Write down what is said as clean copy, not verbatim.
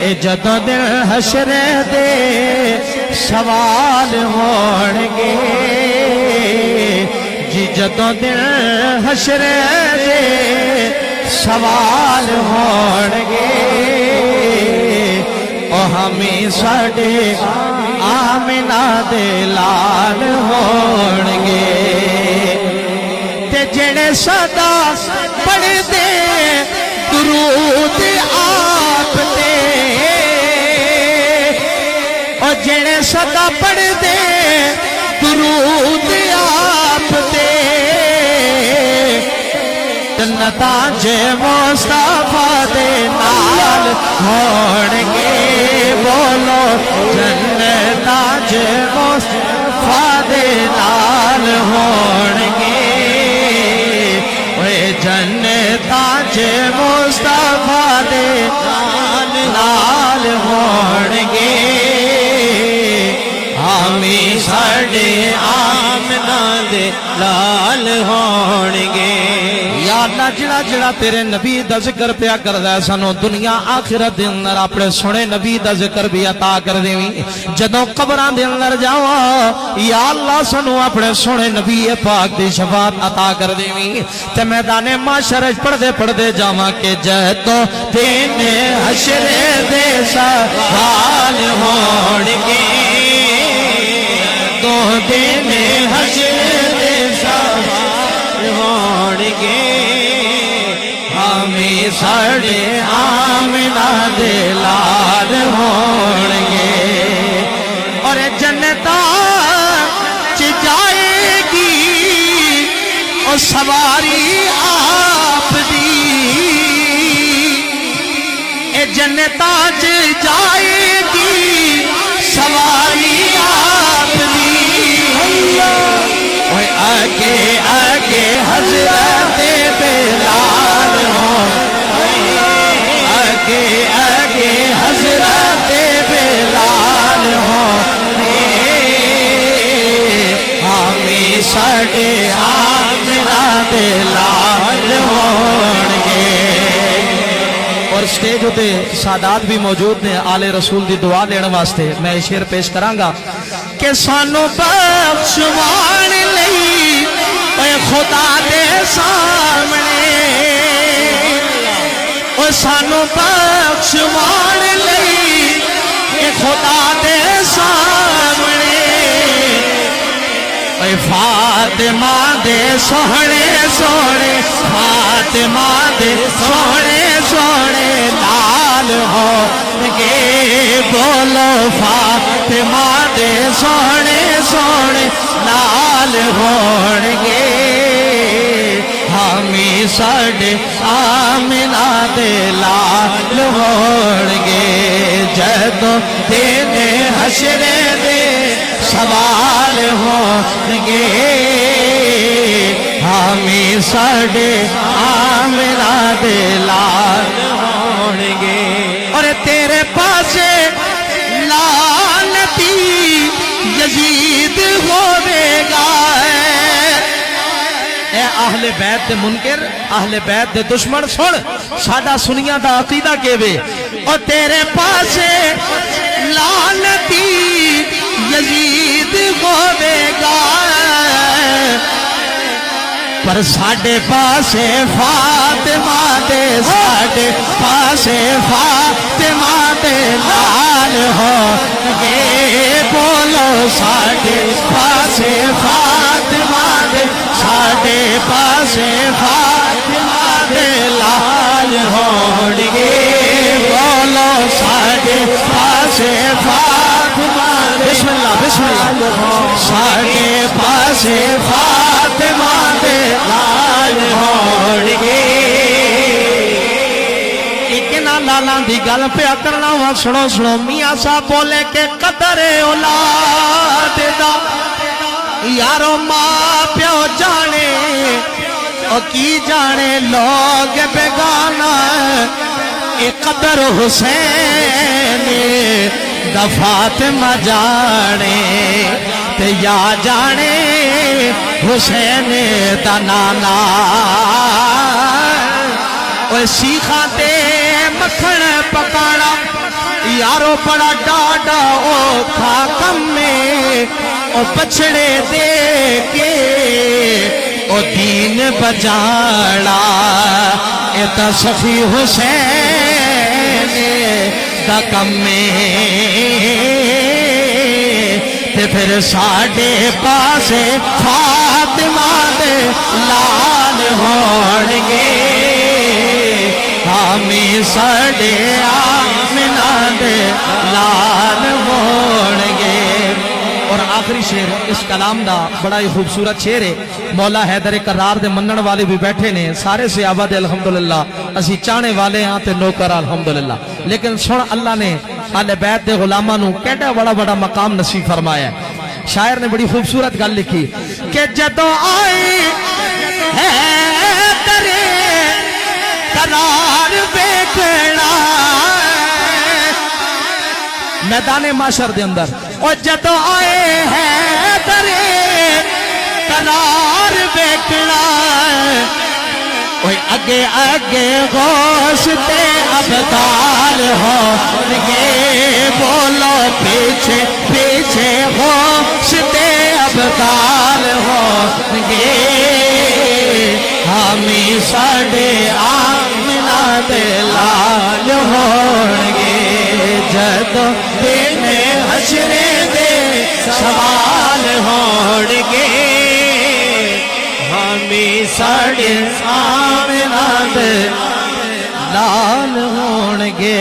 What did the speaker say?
جدوں دن حشر دے سوال ہونگے جی جدوں دن حشر دے سوال ہونگے او ہمیں ساڈے آمنہ دے لال ہونگے تے جڑے صدا پڑھ دے درود آپ تے اور جڑے صدا پڑھ دے درود آپ تے جنتاں جے مصطفیٰ دے نال ہونگے بولو جنتاں جے مصطفیٰ دے نال ہونگے جنتاں جے مصطفیٰ دے نال ہونگے ہمیں ساڈے آمنہ دے لال ہونگے یا اللہ جڑا جڑا تیرے نبی دا ذکر پیا کردا ہے سانو دنیا آخرت دے اندر اپنے سونے نبی دا ذکر بھی عطا کر دیویں جدوں قبراں دے اندر جاواں یا اللہ سانو اپنے سونے نبی پاک دی شفاعت عطا کر دیویں تے میدان محشر پڑھدے پڑھدے جاواں کہ جدوں دن حشر دے سوال ہونگے تو دن حشر دے سوال ہونگے ہمیں ساڈے آمنہ دے لال ہونگے اور جنتاں چ جائے گی او سواری آپ دی اے جنتاں چ جائے گی سواری آپ دی اوے آگے آگے حضرت بلال ہو آگے آگے حضرت بلال ہو ہمیں ساڈے آمنہ دے لال ہونگے اور سٹیج ہوتے سادات بھی موجود نے آل رسول دی دعا لینے واسطے میں شعر پیش کراںگا کہ سانو بخشوان لئی اے خدا دے سامنے او سانو بخشوان لئی اے خدا دے سامنے اے فاطمہ دے سوہنے سوہنے فاطمہ دے سوہنے سوہنے لال ہونگے بولو فاطمہ دے سوہنے سوہنے لال ہونگے ہمیں ساڈے آمنہ دے لال ہونگے جدوں دن حشر دے سوال ہونگے ہمیں ساڈے آمنہ دے لال ہونگے اور تیرے پاسے لعنتی یزید ہوے گا اے اہل بیت دے منکر اہل بیت دے دشمن سن ساڈا سنیاں دا عقیدہ کیوے اور تیرے پاسے لعنتی یزید ہوے گا پر ساڈے پاسے فاطمہ دے ساڈے پاسے فاطمہ دے لال ہونگے بولو ساڈے پاسے فاطمہ دے ساڈے پاسے فاطمہ دے لال ہونگے بولو ساڈے پاسے فاطمہ بسم اللہ بسم اللہ ساڈے پاسے فاطمہ دے لال ہونگے ایک نا لالاں دی گل پیا کرنا وا سنو سنو میاں صاحب بولے کہ قدر اولاد دا یارو ماں پیو جانے او کی جانے لوگ بیگانہ اے قدر حسین دا فاطمہ جانے تے یا جانے حسین دا نانا اوے سیخاں تے مکھن پکانا یارو بڑا ڈاڈا اوکھا کم میں او بچڑے دے کے او دین بجاڑا ایتا صفی حسین دا کم میں تے پھر ساڑھے پاسے فاطمہ دے لال ہونگے ہمیں ساڑھے آمنہ دے لال ہونگے۔ اور آخری شعر اس کلام دا بڑا ہی خوبصورت شعر ہے، مولا حیدر کرار دے منن والے بھی بیٹھے نے، سارے صحابہ دے الحمدللہ اسی چاہنے والے ہاں تے نوکر الحمدللہ، لیکن سن اللہ نے اہل بیت دے غلاماں نو کیڑا بڑا بڑا مقام نصیب فرمایا ہے۔ شاعر نے بڑی خوبصورت گل لکھی کہ جدوں آئے حیدر کرار ویکھنا میدان معاشر دے اندر، اور جدوں آئے حیدر کرار ویکھنا اوہ اگے اگے غوث تے ابدال ہونگے، بولو پیچھے پیچھے غوث تے ابدال ہونگے، ہمیں ساڑھے آمنہ دے لال ہونگے، جدوں دن حشر دے سوال ہونگے، ہمیں ساڑھے آمنہ دے لال ہونگے۔